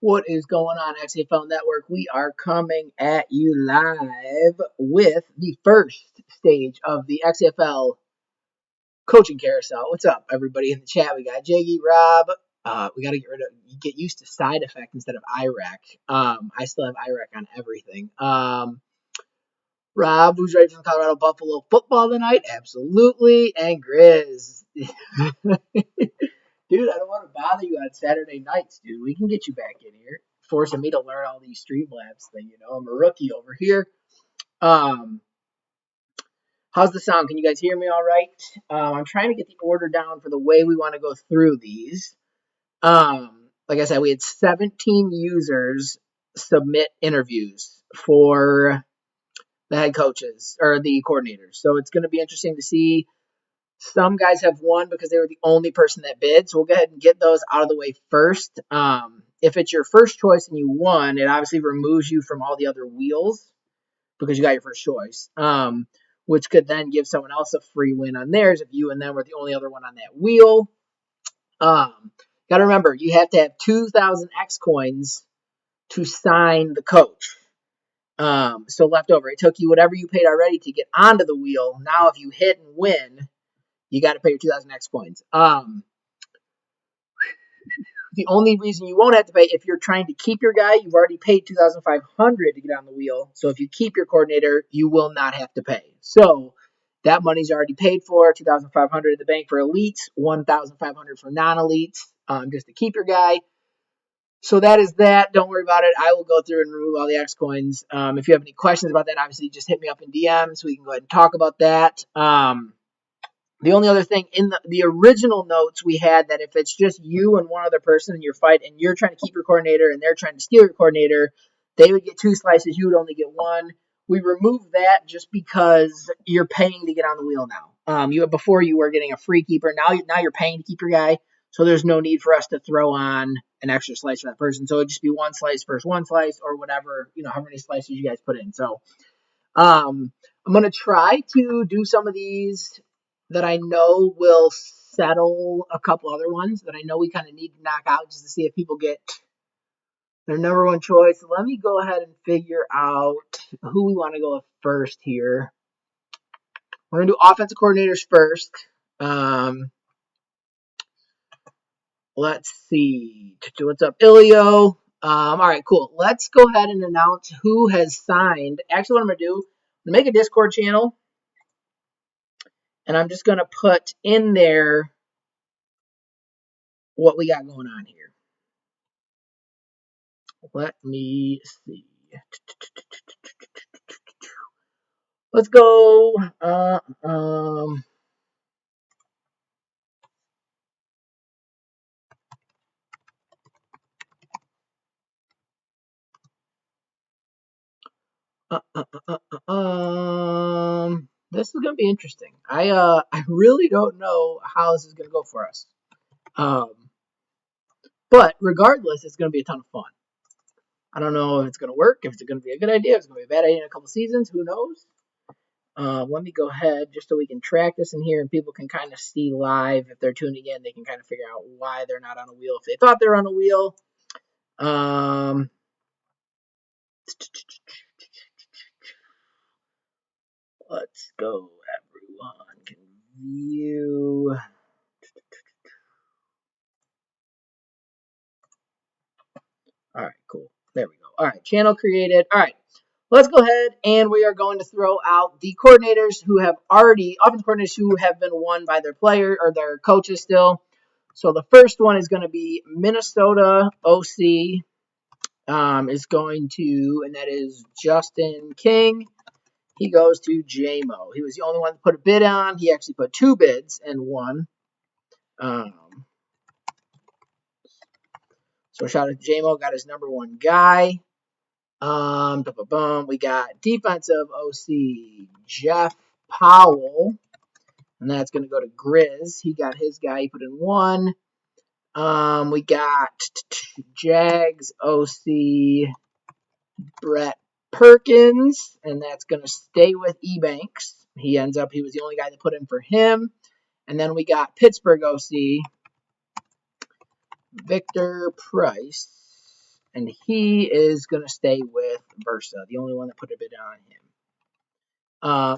What is going on, XCFL Network? We are coming at you live with the first stage of the XCFL coaching carousel. What's up, everybody in the chat? We got Jaggy, Rob. We got to get used to side effect instead of IRAC. I still have IRAC on everything. Rob, who's ready for Colorado Buffalo football tonight? Absolutely. And Grizz. Dude, I don't want to bother you on Saturday nights, dude. We can get you back in here. Forcing me to learn all these Streamlabs thing, I'm a rookie over here. How's the sound? Can you guys hear me all right? I'm trying to get the order down for the way we want to go through these. Like I said, we had 17 users submit interviews for the head coaches or the coordinators. So it's going to be interesting to see. Some guys have won because they were the only person that bid. So we'll go ahead and get those out of the way first. If it's your first choice and you won, it obviously removes you from all the other wheels because you got your first choice, which could then give someone else a free win on theirs if you and them were the only other one on that wheel. Got to remember, you have to have 2,000 X coins to sign the coach. So leftover, it took you whatever you paid already to get onto the wheel. Now if you hit and win, you got to pay your 2,000 X coins. The only reason you won't have to pay if you're trying to keep your guy, you've already paid 2,500 to get on the wheel. So if you keep your coordinator, you will not have to pay. So that money's already paid for. 2,500 in the bank for elites, 1,500 for non-elites, just to keep your guy. So that is that. Don't worry about it. I will go through and remove all the X coins. If you have any questions about that, obviously just hit me up in DM so we can go ahead and talk about that. The only other thing in the original notes we had that if it's just you and one other person in your fight and you're trying to keep your coordinator and they're trying to steal your coordinator, they would get 2 slices, you would only get 1. We removed that just because you're paying to get on the wheel now. Before you were getting a free keeper, now you're paying to keep your guy, so there's no need for us to throw on an extra slice for that person. So it'd just be 1 slice versus 1 slice or whatever, how many slices you guys put in. So I'm gonna try to do some of these that I know will settle a couple other ones that I know we kind of need to knock out just to see if people get their number 1 choice. So let me go ahead and figure out who we want to go with first here. We're going to do offensive coordinators first. Let's see. What's up, Ilio? All right, cool. Let's go ahead and announce who has signed. Actually, what I'm going to do, I'm going to make a Discord channel. And I'm just going to put in there what we got going on here. Let me see. Let's go. This is going to be interesting. I really don't know how this is going to go for us. But regardless, it's going to be a ton of fun. I don't know if it's going to work, if it's going to be a good idea, if it's going to be a bad idea in a couple seasons. Who knows? Let me go ahead just so we can track this in here and people can kind of see live. If they're tuning in, they can kind of figure out why they're not on a wheel. If they thought they were on a wheel. Let's go, everyone can view. All right, cool. There we go. All right, channel created. All right, let's go ahead and we are going to throw out the coordinators who have already, offensive coordinators who have been won by their player or their coaches still. So the first one is going to be Minnesota OC is going to, and that is Justin King. He goes to JMO. He was the only one to put a bid on. He actually put 2 bids and won. So shout out to JMO, got his number 1 guy. We got defensive OC Jeff Powell, and that's going to go to Grizz. He got his guy. He put in 1. We got Jags OC Brett Perkins, and that's going to stay with Ebanks. He was the only guy that put in for him. And then we got Pittsburgh OC Victor Price, And he is going to stay with Versa, the only one that put a bid on him.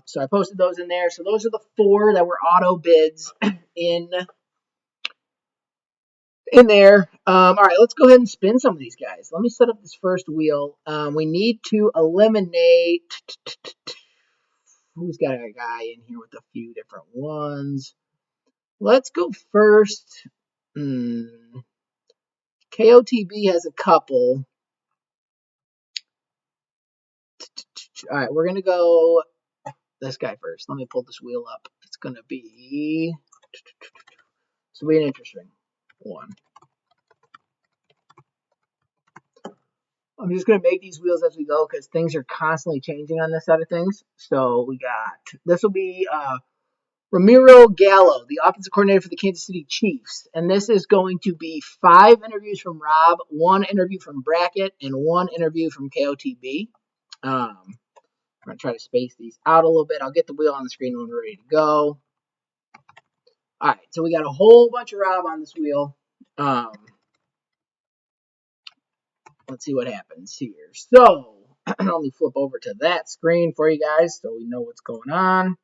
So I posted those in there. So those are the 4 that were auto bids in there. All right, let's go ahead and spin some of these guys. Let me set up this first wheel. We need to eliminate. Who's got a guy in here with a few different ones? Let's go first. KOTB has a couple. All right, we're going to go this guy first. Let me pull this wheel up. It's going to be an interesting one. I'm just going to make these wheels as we go because things are constantly changing on this side of things. So we got, this will be Ramiro Gallo, the offensive coordinator for the Kansas City Chiefs. And this is going to be 5 interviews from Rob, 1 interview from Brackett, and 1 interview from KOTB. I'm going to try to space these out a little bit. I'll get the wheel on the screen when we're ready to go. All right, so we got a whole bunch of Rob on this wheel. Let's see what happens here. So let me flip over to that screen for you guys so we know what's going on.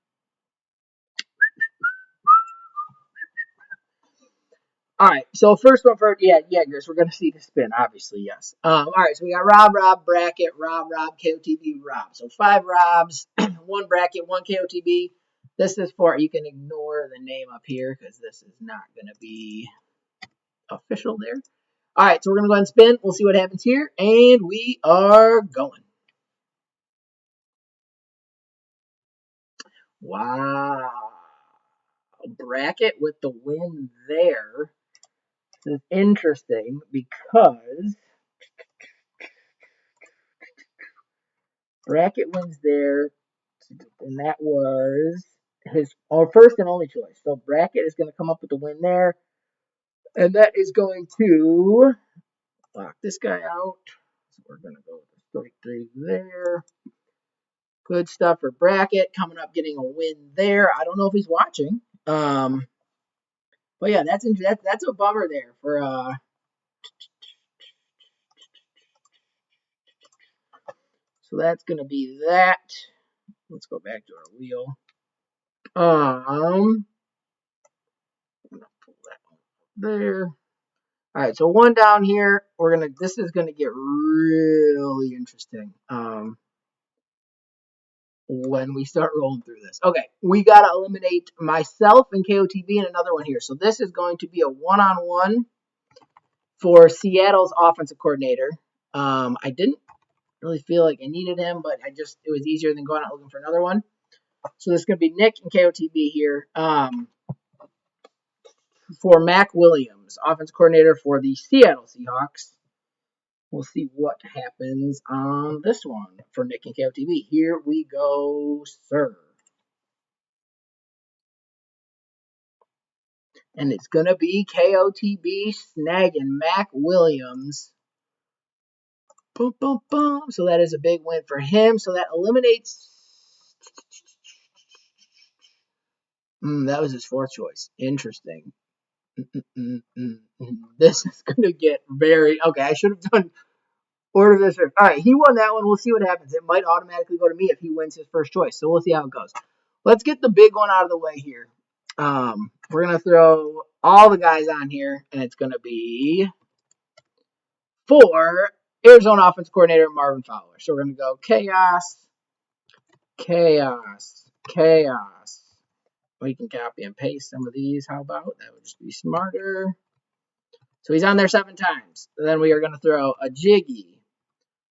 All right, so first one for Jaegers, we're going to see the spin, obviously, yes. All right, so we got Rob, Brackett, Rob, KOTB, Rob. So 5 Robs, 1 Brackett, 1 KOTB. This is for, you can ignore the name up here because this is not going to be official there. All right, so we're going to go ahead and spin. We'll see what happens here, and we are going. Wow. Bracket with the win there. This is interesting because Bracket wins there, and that was his first and only choice. So Bracket is going to come up with the win there, and that is going to lock this guy out. So we're going to go with the strike 3 there. Good stuff for Bracket coming up, getting a win there. I don't know if he's watching. But yeah, that's a bummer there for so that's gonna be that. Let's go back to our wheel. I'm gonna pull that one there. All right, so 1 down here. This is gonna get really interesting. When we start rolling through this. Okay, we gotta eliminate myself and KOTB and another one here. So this is going to be a 1-on-1 for Seattle's offensive coordinator. I didn't really feel like I needed him, but it was easier than going out looking for another one. So this is going to be Nick and KOTB here for Mac Williams, offensive coordinator for the Seattle Seahawks. We'll see what happens on this one for Nick and KOTB. Here we go, sir. And it's going to be KOTB snagging Mac Williams. Boom, boom, boom. So that is a big win for him. So that eliminates. That was his 4th choice. Interesting. This is going to get very. Okay, I should have done order this. All right, he won that one. We'll see what happens. It might automatically go to me if he wins his first choice. So we'll see how it goes. Let's get the big one out of the way here. We're going to throw all the guys on here, and it's going to be for Arizona offense coordinator Marvin Fowler. So we're going to go chaos. We can copy and paste some of these. How about that? Would just be smarter. So he's on there 7 times. And then we are going to throw a Jiggy.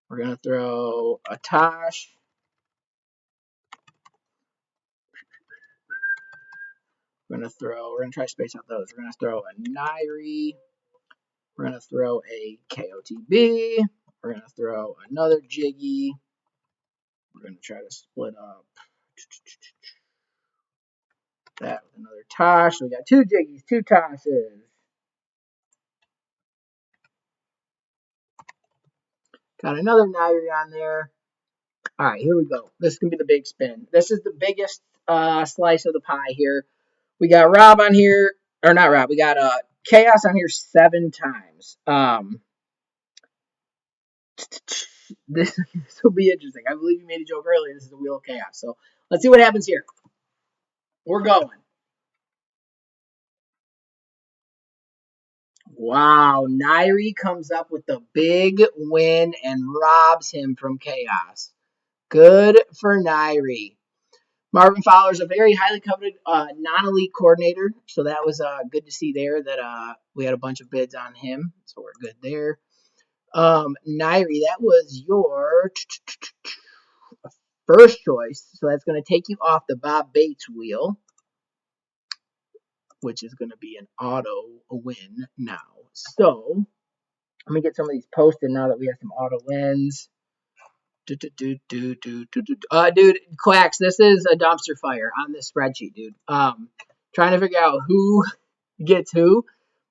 We're going to throw a Tosh. We're going to try to space out those. We're going to throw a Nairi. We're going to throw a KOTB. We're going to throw another Jiggy. We're going to try to split up that with another Tosh. So we got 2 Jiggies, 2 Toshes. Got another Nairi on there. All right, here we go. This is going to be the big spin. This is the biggest slice of the pie here. We got Rob on here, or not Rob. We got Chaos on here 7 times. This will be interesting. I believe you made a joke earlier. This is a wheel of chaos. So let's see what happens here. We're going. Wow, Nairi comes up with the big win and robs him from chaos. Good for Nairi. Marvin Fowler's a very highly coveted non-elite coordinator, so that was good to see there that we had a bunch of bids on him, so we're good there. Nairi, that was your first choice, so that's going to take you off the Bob Bates wheel, which is going to be an auto win now. So let me get some of these posted now that we have some auto wins. Dude, Quacks, this is a dumpster fire on this spreadsheet, dude. Trying to figure out who gets who.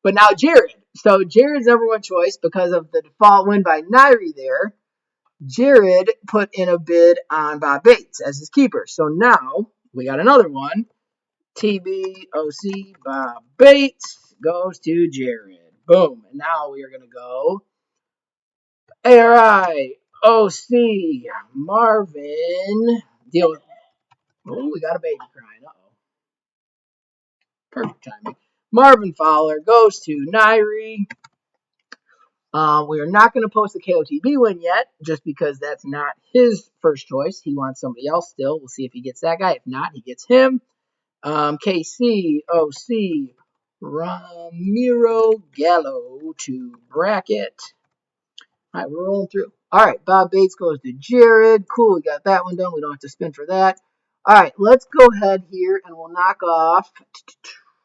But now Jared. So Jared's number one choice because of the default win by Nairi there. Jared put in a bid on Bob Bates as his keeper. So now we got another one. TBOC Bob Bates goes to Jared. Boom. And now we are going to go ARI OC Marvin. Deal with. Oh, we got a baby crying. Uh-oh. Perfect timing. Marvin Fowler goes to Nairi. We are not going to post the KOTB win yet, just because that's not his first choice. He wants somebody else still. We'll see if he gets that guy. If not, he gets him. KCOC Ramiro Gallo to bracket. All right, we're rolling through. All right, Bob Bates goes to Jared. Cool, we got that one done. We don't have to spin for that. All right, let's go ahead here and we'll knock off.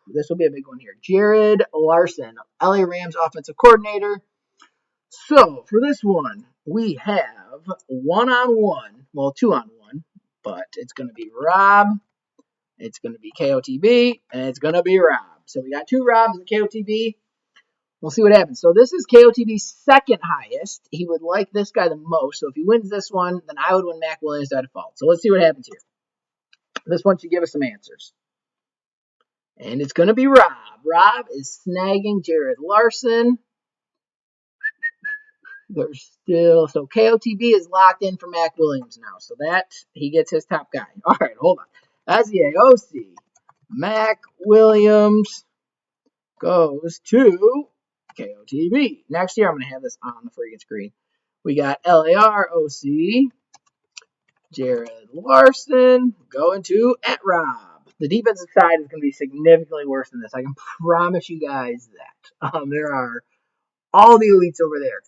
This will be a big one here. Jared Larson, LA Rams offensive coordinator. So for this one, we have 1-on-1. Well, 2-on-1, but it's going to be Rob. It's going to be KOTB, and it's going to be Rob. So we got two Robs in KOTB. We'll see what happens. So this is KOTB's second highest. He would like this guy the most. So if he wins this one, then I would win Mac Williams by default. So let's see what happens here. This one should give us some answers. And it's going to be Rob. Rob is snagging Jared Larson. There's still, so KOTB is locked in for Mac Williams now. So that, he gets his top guy. All right, hold on. That's the AOC. Mac Williams goes to KOTB. Next year, I'm going to have this on the friggin' screen. We got LAROC, Jared Larson going to at Rob. The defensive side is going to be significantly worse than this. I can promise you guys that. There are all the elites over there.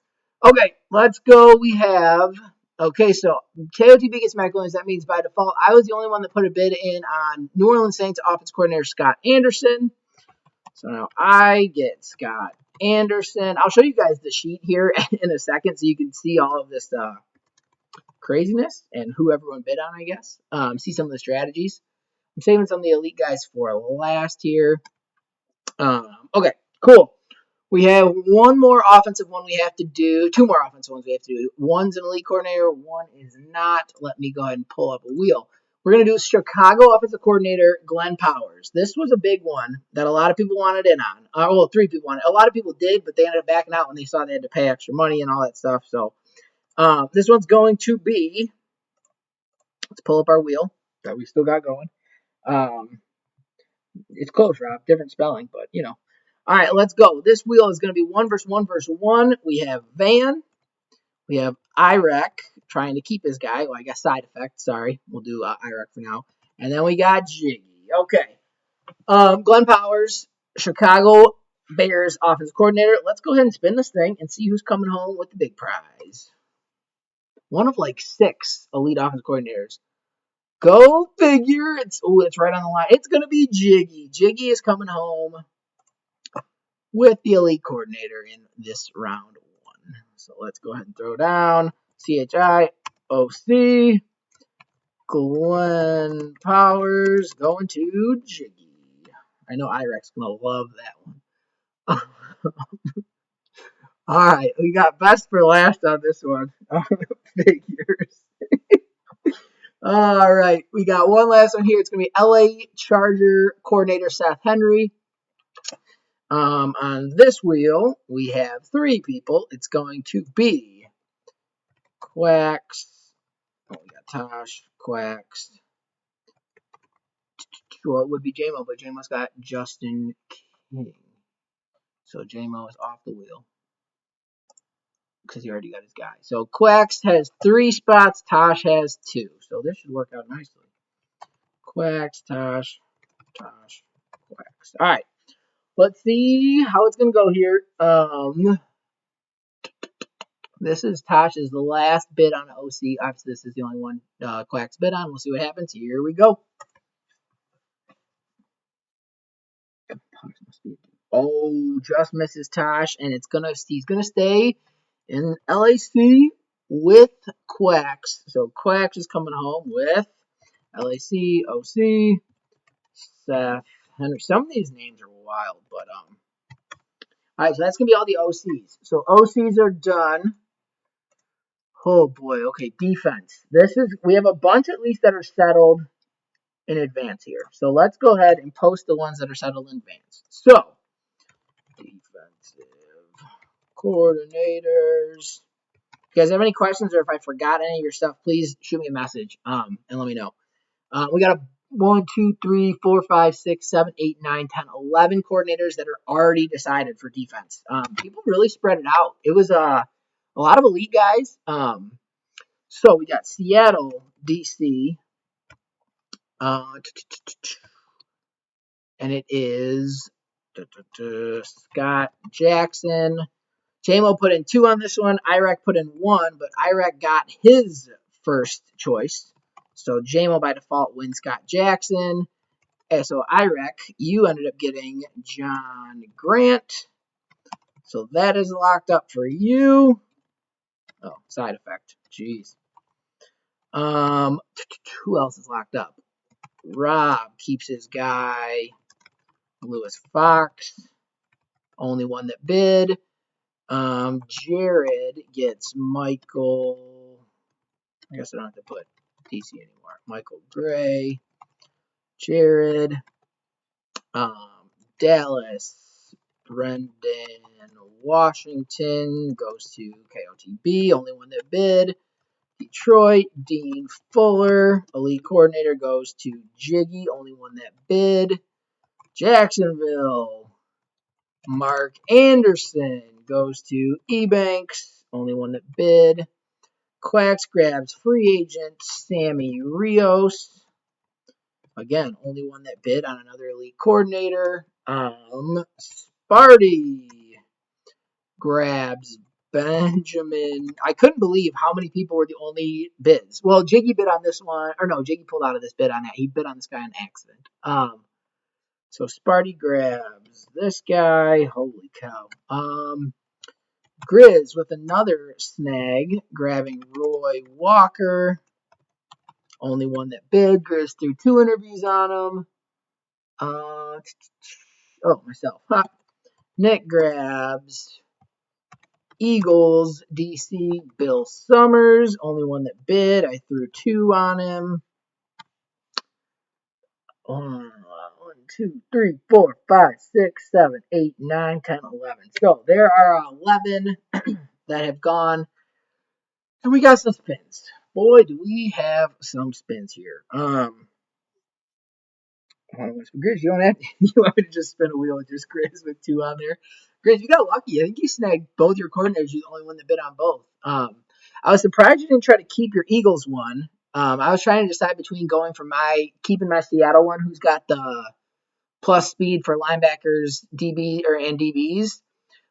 Okay, let's go. We have, okay, so KOTB gets Mac Williams. That means by default, I was the only one that put a bid in on New Orleans Saints offense coordinator Scott Anderson. So now I get Scott Anderson. I'll show you guys the sheet here in a second so you can see all of this craziness and who everyone bid on, I guess. See some of the strategies. I'm saving some of the elite guys for last here. Okay, cool. We have one more offensive one we have to do. Two more offensive ones we have to do. One's an elite coordinator. One is not. Let me go ahead and pull up a wheel. We're going to do Chicago offensive coordinator Glenn Powers. This was a big one that a lot of people wanted in on. Well, three people wanted. A lot of people did, but they ended up backing out when they saw they had to pay extra money and all that stuff. So this one's going to be, let's pull up our wheel that we still got going. It's close, Rob. Different spelling, but you know. All right, let's go. This wheel is going to be 1 versus 1 versus 1. We have Van. We have Iraq trying to keep his guy. Well, I guess side effect. Sorry. We'll do Iraq for now. And then we got Jiggy. Okay. Glenn Powers, Chicago Bears offensive coordinator. Let's go ahead and spin this thing and see who's coming home with the big prize. One of like 6 elite offensive coordinators. Go figure. It's right on the line. It's going to be Jiggy. Jiggy is coming home with the elite coordinator in this round 1. So let's go ahead and throw down CHIOC. Glenn Powers going to Jiggy. I know Iraq's going to love that one. All right, we got best for last on this one. Figures. All right, we got one last one here. It's going to be LA Charger coordinator Seth Henry. On this wheel, we have 3 people. It's going to be Quacks. Oh, we got Tosh, Quacks. Well, it would be JMO, but JMO's got Justin King. So JMO is off the wheel because he already got his guy. So Quacks has 3 spots. Tosh has 2. So this should work out nicely. Quacks, Tosh, Quacks. All right. Let's see how it's going to go here. This is Tosh's last bid on OC. Obviously, this is the only one Quacks bid on. We'll see what happens. Here we go. Oh, just misses Tosh, and he's gonna stay in LAC with Quacks. So Quacks is coming home with LAC, OC, Seth, Henry. Some of these names are wild, but all right, so that's gonna be all the OCs. So OCs are done. Oh boy, okay, defense. We have a bunch at least that are settled in advance here. So let's go ahead and post the ones that are settled in advance. So defensive coordinators. If you guys have any questions or if I forgot any of your stuff, please shoot me a message and let me know. We got a 1, 2, 3, 4, 5, 6, 7, 8, 9, 10, 11 coordinators that are already decided for defense. People really spread it out. It was a lot of elite guys. So we got Seattle, DC, and it is Scott Jackson. JMO put in 2 on this one. Iraq put in 1, but Iraq got his first choice. So JMO by default wins Scott Jackson. And so Iraq, you ended up getting John Grant. So that is locked up for you. Oh, side effect. Jeez. Who else is locked up? Rob keeps his guy. Lewis Fox. Only one that bid. Jared gets Michael. I guess I don't have to put DC anymore. Michael Gray. Jared. Dallas. Brendan Washington goes to KOTB. Only one that bid. Detroit. Dean Fuller. Elite coordinator goes to Jiggy. Only one that bid. Jacksonville. Mark Anderson goes to Ebanks. Only one that bid. Quacks grabs free agent Sammy Rios. Again, only one that bid on another elite coordinator. Sparty grabs Benjamin. I couldn't believe how many people were the only bids. Well, Jiggy bid on this one. Or no, Jiggy pulled out of this bid on that. He bid on this guy on accident. So Sparty grabs this guy. Holy cow. Grizz with another snag, grabbing Roy Walker. Only one that bid. Grizz threw 2 interviews on him. Myself. Nick grabs Eagles, DC, Bill Summers. Only one that bid. I threw 2 on him. 1, 2, 3, 4, 5, 6, 7, 8, 9, 10, 11. So there are 11 that have gone. And we got some spins. Boy, do we have some spins here. Grizz, you don't have to, you want me to just spin a wheel with just Grizz with 2 on there? Grizz, you got lucky. I think you snagged both your coordinators. You're the only one that bid on both. I was surprised you didn't try to keep your Eagles one. I was trying to decide between going for keeping my Seattle one, who's got the plus speed for linebackers, and DBs.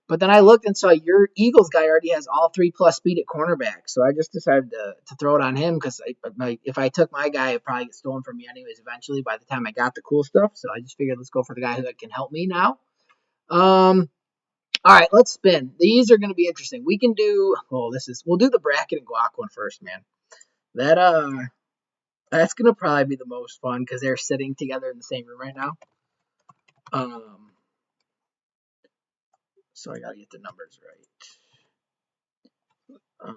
But then I looked and saw your Eagles guy already has all 3 plus speed at cornerback. So I just decided to throw it on him because if I took my guy, it'd probably get stolen from me anyways eventually by the time I got the cool stuff. So I just figured let's go for the guy who can help me now. All right, let's spin. These are going to be interesting. We can do, we'll do the bracket and guac one first, man. That's going to probably be the most fun because they're sitting together in the same room right now. So I got to get the numbers right.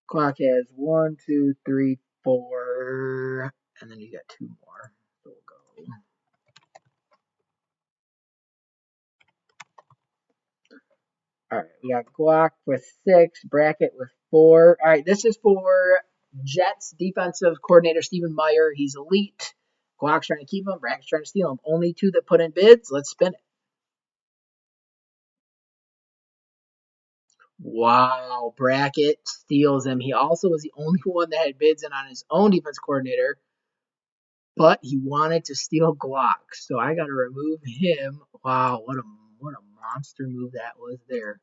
Clock has 1, 2, 3, 4, and then you got 2 more. So we'll go. All right, we got Glock with 6, Bracket with 4. All right, this is for Jets defensive coordinator Stephen Meyer. He's elite. Glock's trying to keep him. Bracket's trying to steal him. Only 2 that put in bids. Let's spin it. Wow, Bracket steals him. He also was the only one that had bids in on his own defense coordinator, but he wanted to steal Glock, so I got to remove him. Wow, what a monster move that was there.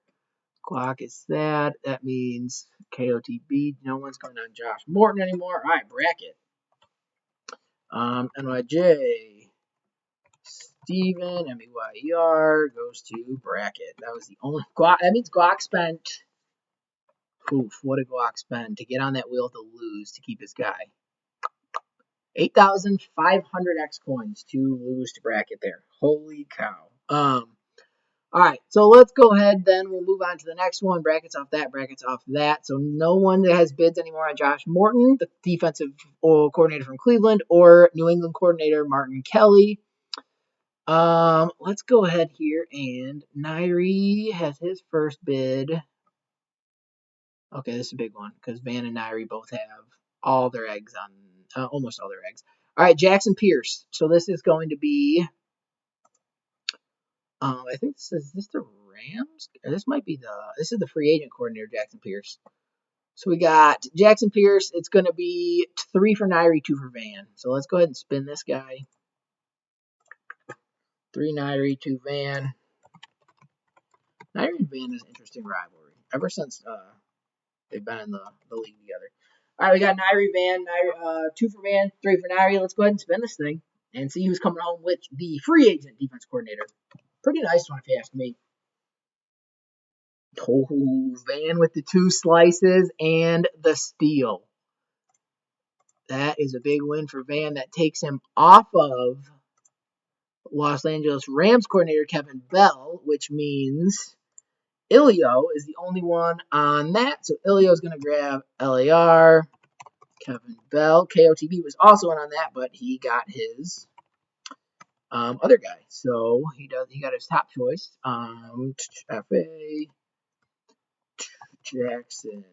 Glock is sad. That means KOTB. No one's going on Josh Morton anymore. All right, Bracket. NYJ. Steven, MEYER goes to Bracket. That was the only Glock. That means Glock spent. Oof, what did Glock spend to get on that wheel to lose to keep his guy? 8,500 X coins to lose to Bracket there. Holy cow. All right, so let's go ahead then. We'll move on to the next one. Brackets off that, brackets off that. So no one that has bids anymore on Josh Morton, the defensive coordinator from Cleveland, or New England coordinator Martin Kelly. Let's go ahead here, and Nairi has his first bid. Okay, this is a big one because Van and Nairi both have all their eggs on, almost all their eggs. All right, Jackson Pierce. So this is going to be, I think this is the Rams? This is the free agent coordinator, Jackson Pierce. So we got Jackson Pierce. It's going to be 3 for Nairi, 2 for Van. So let's go ahead and spin this guy. 3 Nairi, 2 Van. Nairi and Van is an interesting rivalry ever since they've been in the league together. All right, we got Nairi, Van, 2 for Van, 3 for Nairi. Let's go ahead and spin this thing and see who's coming home with the free agent defense coordinator. Pretty nice one, if you ask me. Oh, Van with the 2 slices and the steal. That is a big win for Van. That takes him off of Los Angeles Rams coordinator Kevin Bell, which means Ilio is the only one on that. So Ilio is going to grab LAR. Kevin Bell. KOTB was also in on that, but he got his other guy. So he got his top choice. FA Jackson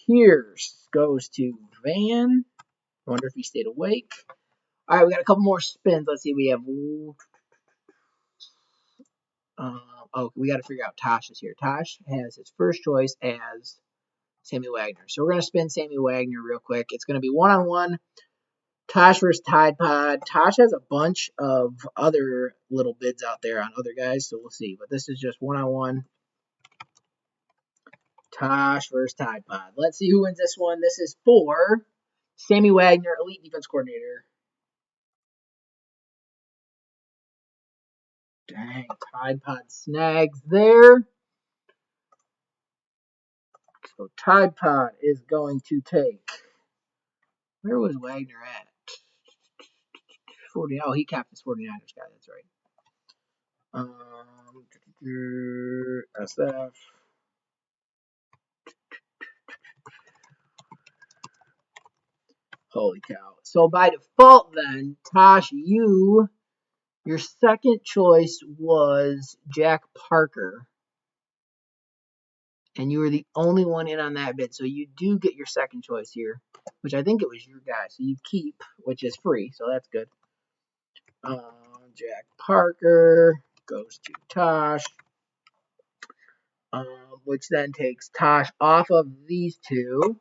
Pierce goes to Van. I wonder if he stayed awake. All right, we got a couple more spins. Let's see. We have. We got to figure out Tosh is here. Tosh has his first choice as Sammy Wagner. So we're going to spin Sammy Wagner real quick. It's going to be 1-on-1. Tosh versus Tide Pod. Tosh has a bunch of other little bids out there on other guys, so we'll see. But this is just 1-on-1. Tosh versus Tide Pod. Let's see who wins this one. This is for Sammy Wagner, elite defense coordinator. Dang, Tide Pod snags there. So Tide Pod is going to take. Where was Wagner at? 40. Oh, he capped his 49ers guy. That's right. SF. Holy cow. So by default then, Tosh, your second choice was Jack Parker. And you were the only one in on that bid. So you do get your second choice here, which I think it was your guy. So you keep, which is free. So that's good. Jack Parker goes to Tosh. Which then takes Tosh off of these two.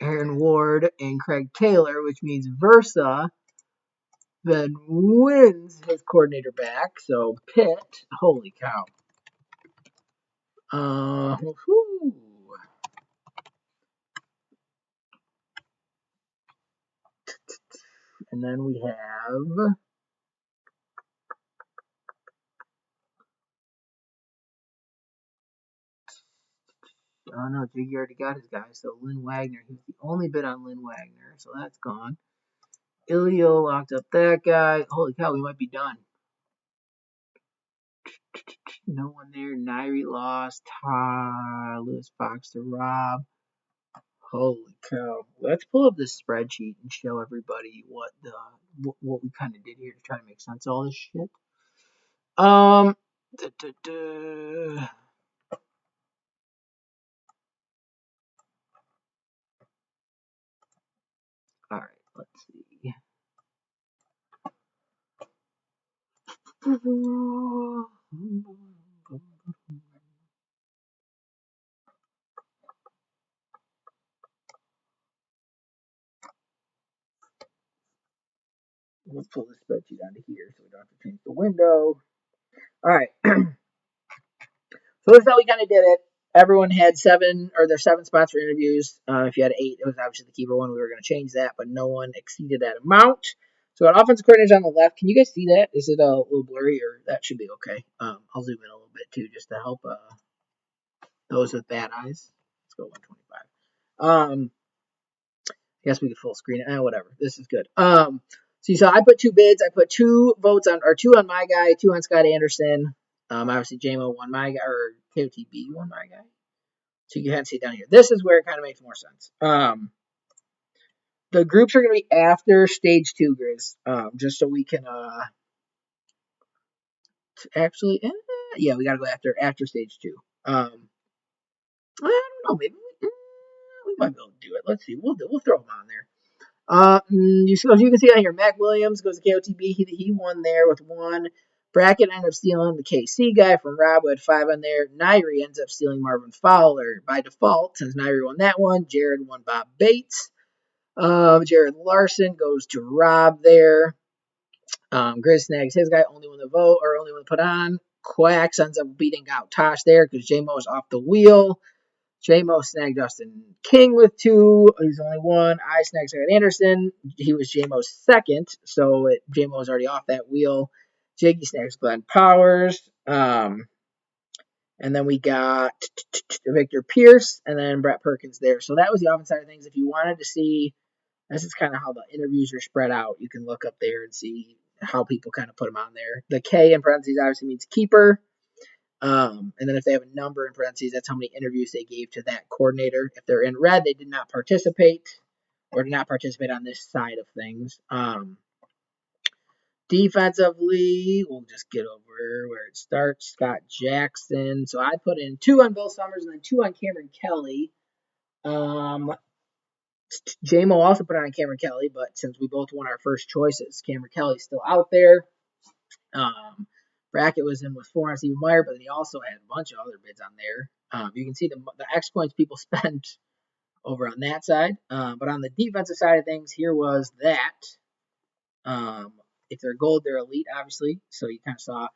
Aaron Ward and Craig Taylor, which means Versa then wins his coordinator back. So Pitt, holy cow. And then we have oh no, Jiggy already got his guy. So Lynn Wagner, he was the only bid on Lynn Wagner, so that's gone. Ilio locked up that guy. Holy cow, we might be done. No one there. Nairi lost. Lewis Fox to Rob. Holy cow. Let's pull up this spreadsheet and show everybody what we kind of did here to try to make sense of all this shit. All right, let's see. Let's pull this spreadsheet onto here so we don't have to change the window. All right. So this is how we kind of did it. Everyone had there's 7 spots for interviews. If you had 8, it was obviously the keeper one. We were going to change that, but no one exceeded that amount. So an offensive coordinator on the left. Can you guys see that? Is it a little blurry, or that should be okay? I'll zoom in a little bit too, just to help those with bad eyes. Let's go 125. I guess we could full screen it. Whatever. This is good. So you saw I put 2 bids. I put 2 votes on, or 2 on my guy, 2 on Scott Anderson. Obviously JMO won my guy, or KOTB won my guy. So you can see down here. This is where it kind of makes more sense. The groups are going to be after stage 2, Grizz. Just so we can actually, yeah, we got to go after stage 2. I don't know, maybe we might be able to do it. Let's see. We'll throw them on there. You can see on here, Mac Williams goes to KOTB. He won there with 1. Brackett ended up stealing the KC guy from Rob, who had 5 on there. Nairi ends up stealing Marvin Fowler by default, since Nairi won that one. Jared won Bob Bates. Jared Larson goes to Rob there. Grizz snags his guy, only one to vote, or only one to put on. Quacks ends up beating out Tosh there because J-Mo is off the wheel. J-Mo snagged Justin King with 2. He's only 1. I snagged Scott Anderson. He was J-Mo's second, so J-Mo was already off that wheel. Jiggy snags Glenn Powers. And then we got Victor Pierce and then Brett Perkins there. So that was the offense side of things. If you wanted to see, this is kind of how the interviews are spread out. You can look up there and see how people kind of put them on there. The K in parentheses obviously means keeper. And then if they have a number in parentheses, that's how many interviews they gave to that coordinator. If they're in red, they did not participate or did not participate on this side of things. Defensively, we'll just get over where it starts. Scott Jackson. So I put in 2 on Bill Summers and then 2 on Cameron Kelly. J-Mo also put on Cameron Kelly, but since we both won our first choices, Cameron Kelly's still out there. Brackett was in with 4 on Stephen Meyer, but then he also had a bunch of other bids on there. You can see the X points people spent over on that side. But on the defensive side of things, here was that. If they're gold, they're elite, obviously. So you kind of saw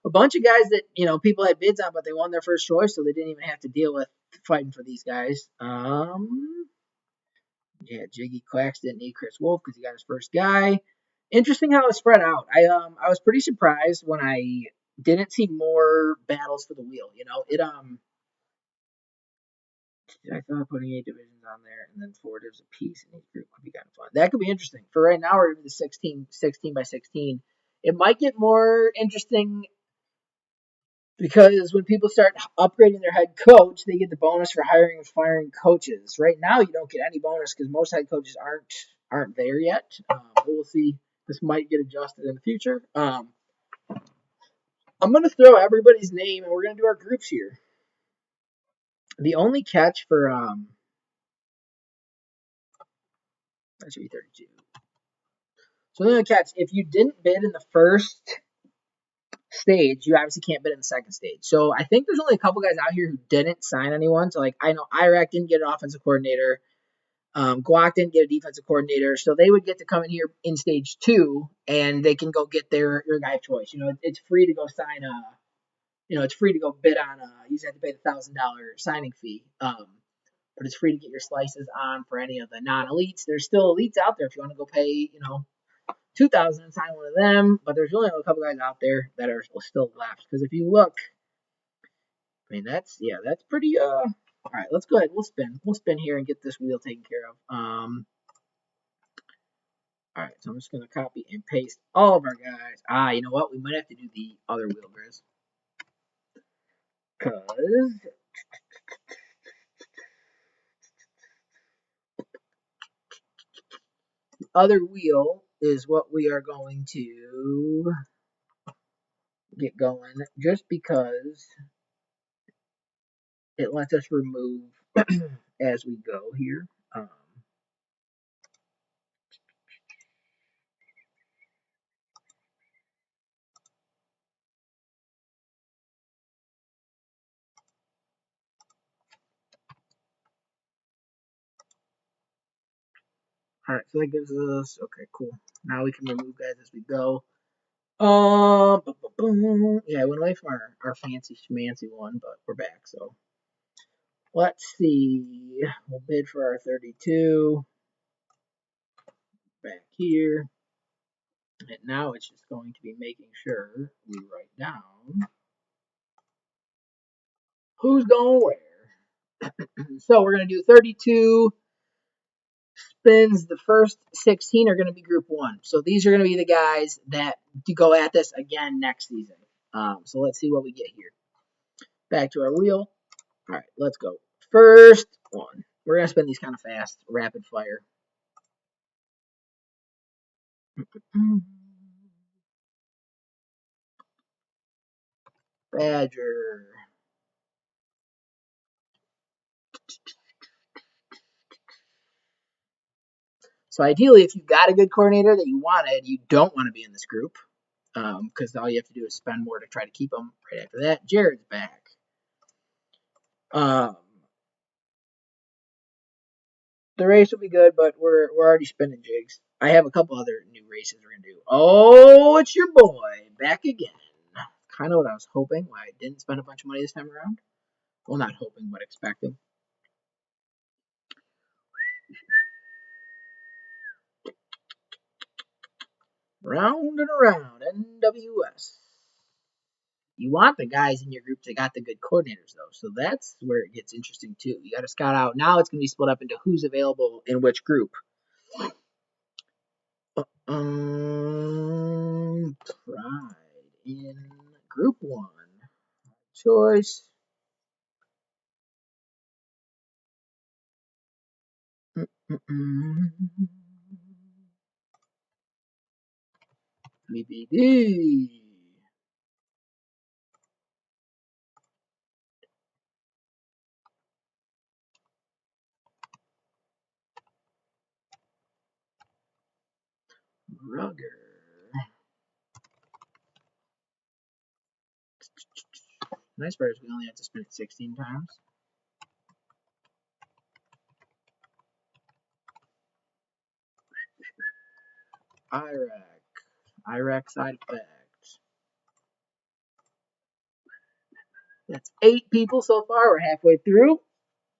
a bunch of guys that, people had bids on, but they won their first choice, so they didn't even have to deal with fighting for these guys. Yeah, Jiggy Quacks didn't need Chris Wolf because he got his first guy. Interesting how it was spread out. I was pretty surprised when I didn't see more battles for the wheel. I thought putting 8 divisions on there and then 4 divs a piece in each group could be kind of fun. That could be interesting. For right now, we're in the 16 by 16. It might get more interesting because when people start upgrading their head coach, they get the bonus for hiring and firing coaches. Right now, you don't get any bonus because most head coaches aren't there yet. But we'll see. This might get adjusted in the future. I'm going to throw everybody's name, and we're going to do our groups here. The only catch for that should be 32. So the only catch, if you didn't bid in the first stage, you obviously can't bid in the second stage. So I think there's only a couple guys out here who didn't sign anyone. So I know Iraq didn't get an offensive coordinator. Guac didn't get a defensive coordinator, so they would get to come in here in stage 2, and they can go get their guy of choice. It's free to go sign it's free to go bid on you just have to pay the $1,000 signing fee. But it's free to get your slices on for any of the non-elites. There's still elites out there if you want to go pay, $2,000 and sign one of them. But there's only a couple guys out there that are still left. Because if you look, that's pretty. All right, let's go ahead. We'll spin here and get this wheel taken care of. All right, so I'm just gonna copy and paste all of our guys. You know what? We might have to do the other wheel, Grizz, because the other wheel is what we are going to get going, just because it lets us remove as we go here. All right, so that gives us, okay, cool. Now we can remove guys as we go. Yeah, I went away from our fancy schmancy one, but we're back. So let's see. We'll bid for our 32 back here. And now it's just going to be making sure we write down who's going where. So we're going to do 32 spins. The first 16 are going to be group one. So these are going to be the guys that go at this again next season. So let's see what we get here. Back to our wheel. All right, let's go. First one. We're going to spin these kind of fast, rapid fire. Badger. So ideally, if you've got a good coordinator that you wanted, you don't want to be in this group because all you have to do is spend more to try to keep them. Right after that, Jared's back. The race will be good, but we're already spinning jigs. I have a couple other new races we're gonna do. Oh, it's your boy back again. Kind of what I was hoping. Why I didn't spend a bunch of money this time around. Well, not hoping, but expecting. Round and around, NWS. You want the guys in your group that got the good coordinators, though. So that's where it gets interesting, too. You got to scout out. Now it's going to be split up into who's available in which group. Pride in group one. Choice. BBD. Rugger. Nice part is we only have to spin it 16 times. Iraq side effects. That's 8 people so far. We're halfway through.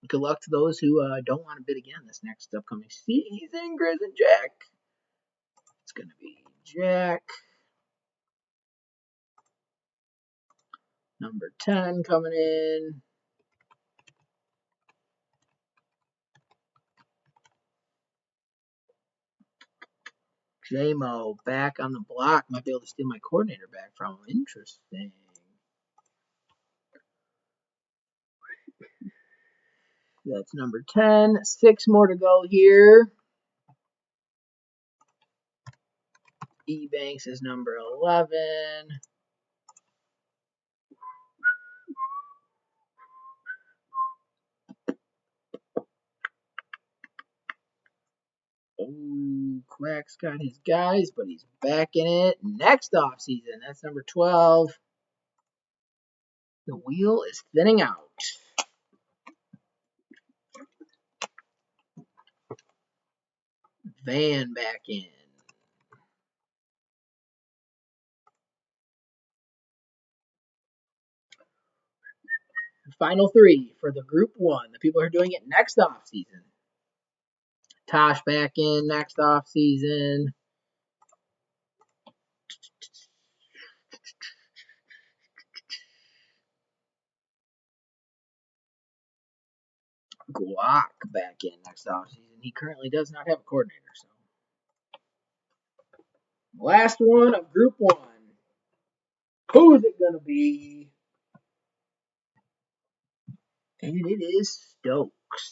Good luck to those who don't want to bid again this next upcoming season. Grizz and Jack. It's going to be Jack. Number 10 coming in. J-Mo back on the block. Might be able to steal my coordinator back from him. Interesting. That's number 10. 6 more to go here. E-Banks is number 11. Oh, Quack's got his guys, but he's back in it next off season. That's number 12. The wheel is thinning out. Van back in. Final 3 for the group 1. The people who are doing it next off season. Tosh back in next off season. Guac back in next off season. He currently does not have a coordinator. So last one of group 1. Who is it gonna be? And it is Stokes.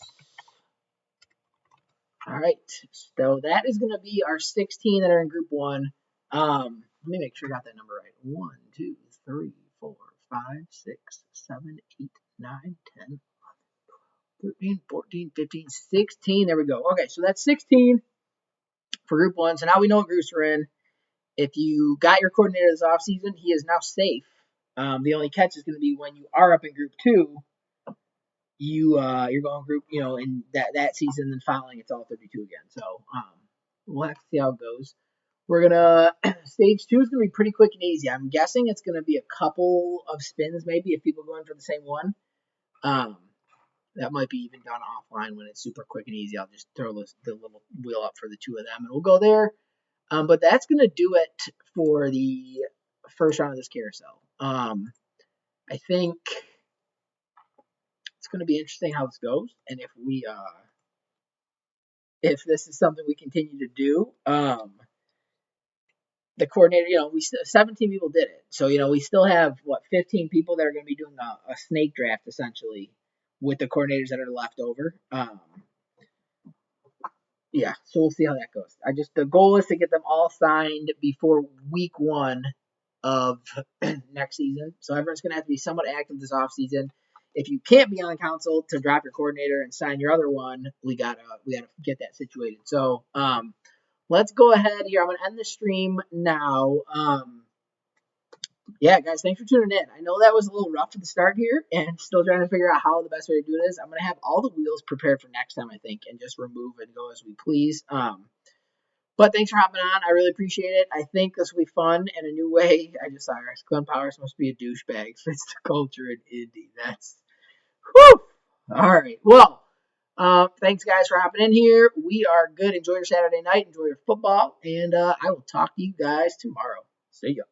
All right, so that is going to be our 16 that are in Group 1. Let me make sure I got that number right. 1, 2, 3, 4, 5, 6, 7, 8, 9, 10, 13, 14, 15, 16. There we go. Okay, so that's 16 for Group 1. So now we know what groups we're in. If you got your coordinator this offseason, he is now safe. The only catch is going to be when you are up in Group 2. You're going group, in that season and following, it's all 32 again. So we'll have to see how it goes. We're gonna stage 2 is gonna be pretty quick and easy. I'm guessing it's gonna be a couple of spins, maybe if people go in for the same one. Um, that might be even done offline when it's super quick and easy. I'll just throw the little wheel up for the two of them, and we'll go there. But that's gonna do it for the first round of this carousel. I think it's gonna be interesting how this goes, and if this is something we continue to do. The coordinator, 17 people did it. So, we still have, 15 people that are going to be doing a snake draft, essentially, with the coordinators that are left over. Yeah, so we'll see how that goes. The goal is to get them all signed before week 1 of next season. So everyone's going to have to be somewhat active this off season. If you can't be on the council to drop your coordinator and sign your other one, we gotta get that situated. So, let's go ahead here. I'm going to end the stream now. Yeah, guys, thanks for tuning in. I know that was a little rough at the start here, and still trying to figure out how the best way to do it is. I'm going to have all the wheels prepared for next time, I think, and just remove and go as we please. But thanks for hopping on. I really appreciate it. I think this will be fun in a new way. I just saw Glenn Powers must be a douchebag. Fits the culture in Indy. That's whew. All right. Well, thanks guys for hopping in here. We are good. Enjoy your Saturday night. Enjoy your football, and I will talk to you guys tomorrow. See ya.